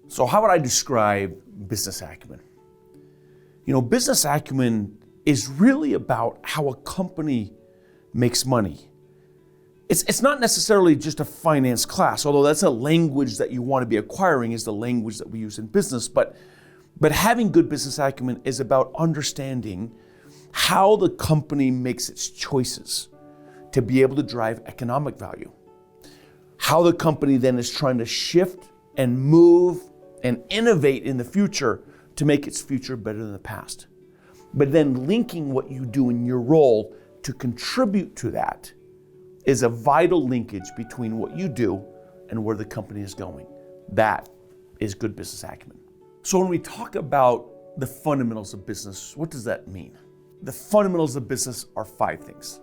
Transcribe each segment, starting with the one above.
So how would I describe business acumen? Business acumen is really about how a company makes money. It's not necessarily just a finance class, although that's a language that you want to be acquiring, is the language that we use in business. But having good business acumen is about understanding how the company makes its choices to be able to drive economic value. How the company then is trying to shift and move and innovate in the future to make its future better than the past. But then linking what you do in your role to contribute to that is a vital linkage between what you do and where the company is going. That is good business acumen. So when we talk about the fundamentals of business, what does that mean? The fundamentals of business are 5 things: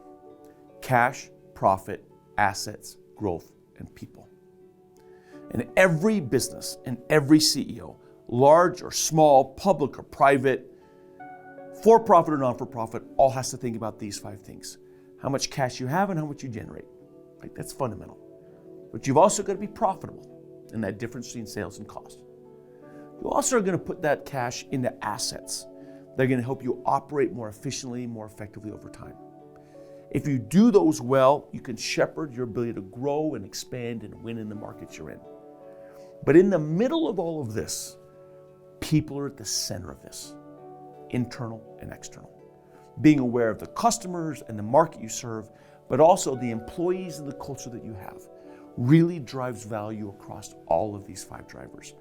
cash, profit, assets, growth, and people. And every business and every CEO, large or small, public or private, for-profit or non-for-profit, all has to think about these 5 things. How much cash you have and how much you generate. Right? That's fundamental. But you've also got to be profitable in that difference between sales and cost. You also are going to put that cash into assets. They're going to help you operate more efficiently, more effectively over time. If you do those well, you can shepherd your ability to grow and expand and win in the markets you're in. But in the middle of all of this, people are at the center of this, internal and external. Being aware of the customers and the market you serve, but also the employees and the culture that you have, really drives value across all of these 5 drivers.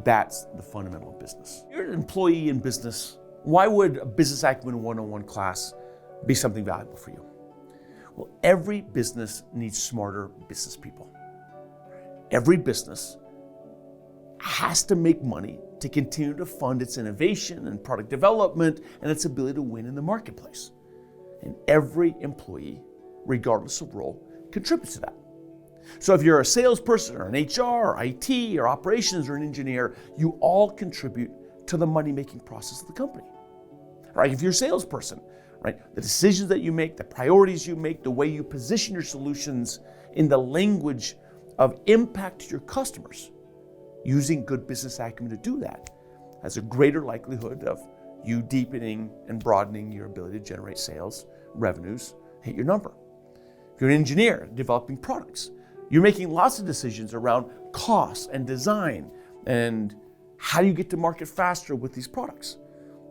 That's the fundamental of business. You're an employee in business. Why would a Business Acumen 101 class be something valuable for you? Well, every business needs smarter business people. Every business has to make money to continue to fund its innovation and product development and its ability to win in the marketplace. And every employee, regardless of role, contributes to that. So if you're a salesperson or an HR or IT or operations or an engineer, you all contribute to the money-making process of the company. Right? If you're a salesperson, right, the decisions that you make, the priorities you make, the way you position your solutions in the language of impact to your customers, using good business acumen to do that has a greater likelihood of you deepening and broadening your ability to generate sales, revenues, hit your number. If you're an engineer developing products, you're making lots of decisions around costs and design and how do you get to market faster with these products.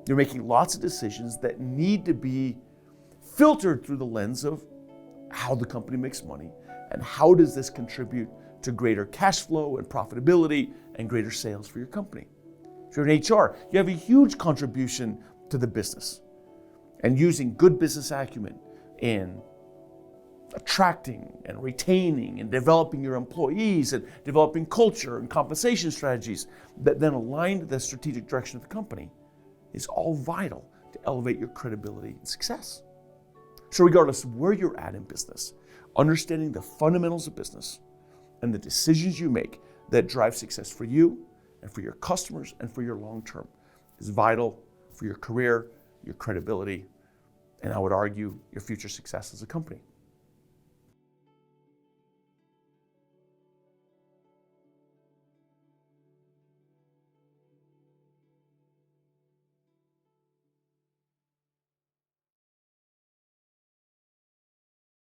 You're making lots of decisions that need to be filtered through the lens of how the company makes money and how does this contribute to greater cash flow and profitability and greater sales for your company. If you're in HR, you have a huge contribution to the business. And using good business acumen in attracting and retaining and developing your employees and developing culture and compensation strategies that then align to the strategic direction of the company is all vital to elevate your credibility and success. So regardless of where you're at in business, understanding the fundamentals of business and the decisions you make that drive success for you and for your customers and for your long term is vital for your career, your credibility, and I would argue your future success as a company.